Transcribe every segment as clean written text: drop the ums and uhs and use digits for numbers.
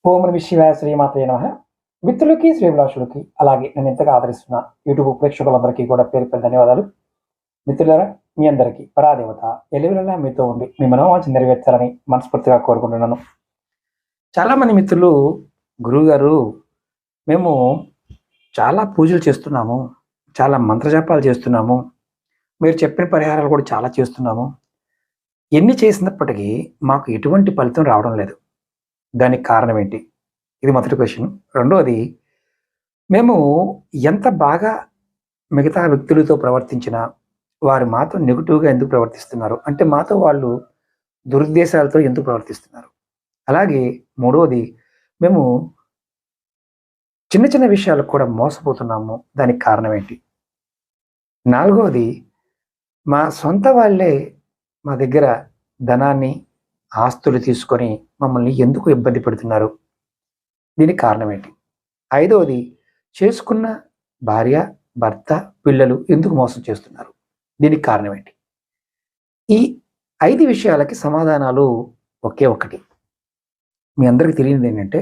ఓం నమః శివాయ శ్రీమాత్రే నమః. మిత్రులకి, శ్రేభిలాషులకి, అలాగే నన్ను ఎంతగా ఆదరిస్తున్న యూట్యూబ్ ప్రేక్షకులందరికీ కూడా పేరు పేరు ధన్యవాదాలు. మిత్రులారా, మీ అందరికీ పరాదేవత ఎల్లవేళలా మీతో ఉండి మీ మనోవాంఛ నెరవేర్చాలని మనస్ఫూర్తిగా కోరుకుంటున్నాను. చాలామంది మిత్రులు, గురువుగారు మేము చాలా పూజలు చేస్తున్నాము, చాలా మంత్రజపాలు చేస్తున్నాము, మీరు చెప్పిన పరిహారాలు కూడా చాలా చేస్తున్నాము. ఎన్ని చేసినప్పటికీ మాకు ఎటువంటి ఫలితం రావడం లేదు. దానికి కారణం ఏంటి? ఇది మొదటి క్వశ్చన్. రెండోది, మేము ఎంత బాగా మిగతా వ్యక్తులతో ప్రవర్తించినా వారు మాతో నెగెటివ్‌గా ఎందుకు ప్రవర్తిస్తున్నారు? అంటే మాతో వాళ్ళు దురుద్దేశాలతో ఎందుకు ప్రవర్తిస్తున్నారు? అలాగే మూడోది, మేము చిన్న చిన్న విషయాలకు కూడా మోసపోతున్నాము. దానికి కారణం ఏంటి? నాలుగోది, మా సొంత వాళ్ళే మా దగ్గర ధనాన్ని, ఆస్తులు తీసుకొని మమ్మల్ని ఎందుకు ఇబ్బంది పెడుతున్నారు? దీనికి కారణం ఏంటి? ఐదవది, చేసుకున్న భార్య, భర్త, పిల్లలు ఎందుకు మోసం చేస్తున్నారు? దీనికి కారణం ఏంటి? ఈ 5 విషయాలకి సమాధానాలు ఒకే ఒక్కటి. మీ అందరికీ తెలియనిది ఏంటంటే,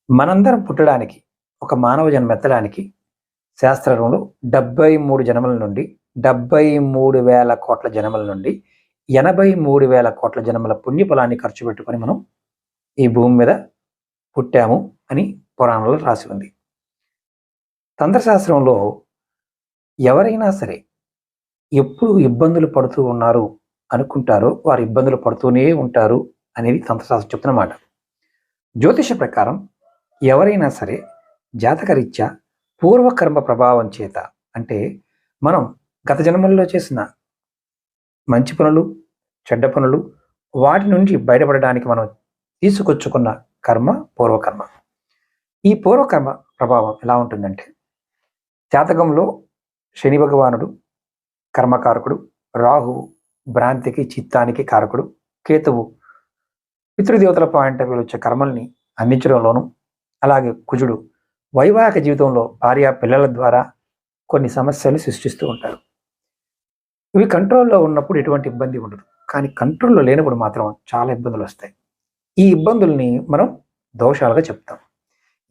మనందరం పుట్టడానికి, ఒక మానవ జన్మ ఎత్తడానికి శాస్త్రంలో 73 జన్మల నుండి 73,000 కోట్ల జన్మల నుండి 83,000 కోట్ల జన్మల పుణ్యఫలాన్ని ఖర్చు పెట్టుకొని మనం ఈ భూమి మీద పుట్టాము అని పురాణంలో రాసి ఉంది. తంత్రశాస్త్రంలో ఎవరైనా సరే ఎప్పుడు ఇబ్బందులు పడుతూ ఉన్నారు అనుకుంటారో వారు ఇబ్బందులు పడుతూనే ఉంటారు అనేది తంత్రశాస్త్రం చెప్తున్నమాట. జ్యోతిష ప్రకారం ఎవరైనా సరే జాతకరీత్యా పూర్వకర్మ ప్రభావం చేత, అంటే మనం గత జన్మల్లో చేసిన మంచి పనులు, చెడ్డ పనులు, వాటి నుంచి బయటపడడానికి మనం తీసుకొచ్చుకున్న కర్మ పూర్వకర్మ. ఈ పూర్వకర్మ ప్రభావం ఎలా ఉంటుందంటే, జాతకంలో శని భగవానుడు కర్మకారకుడు, రాహువు భ్రాంతికి, చిత్తానికి కారకుడు, కేతువు పితృదేవతల పాయింట్ ఆఫ్ వ్యూలో వచ్చే కర్మల్ని అందించడంలోనూ, అలాగే కుజుడు వైవాహిక జీవితంలో భార్య పిల్లల ద్వారా కొన్ని సమస్యలు సృష్టిస్తూ ఉంటారు. ఇవి కంట్రోల్లో ఉన్నప్పుడు ఎటువంటి ఇబ్బంది ఉండదు, కానీ కంట్రోల్లో లేనప్పుడు మాత్రం చాలా ఇబ్బందులు వస్తాయి. ఈ ఇబ్బందుల్ని మనం దోషాలుగా చెప్తాం.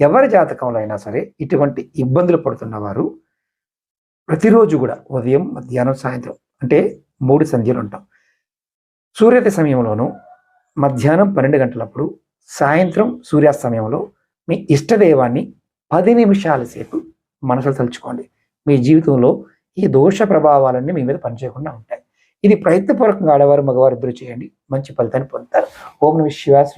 ఎవరి జాతకంలో అయినా సరే ఇటువంటి ఇబ్బందులు పడుతున్న వారు ప్రతిరోజు కూడా ఉదయం, మధ్యాహ్నం, సాయంత్రం, అంటే 3 సంధ్యలు ఉంటాం. సూర్యోదయ సమయంలోనూ, మధ్యాహ్నం 12 గంటలప్పుడు, సాయంత్రం సూర్యాస్తమయంలో మీ ఇష్టదైవాన్ని 10 నిమిషాల సేపు మనసులో తలుచుకోండి. మీ జీవితంలో ఈ దోష ప్రభావాలన్నీ మీ మీద పనిచేయకుండా ఉంటాయి. ఇది ప్రయత్నపూర్వకంగా ఆడవారు, మగవారు ఇద్దరు చేయండి. మంచి ఫలితాన్ని పొందుతారు. ఓం నమః శివాయ.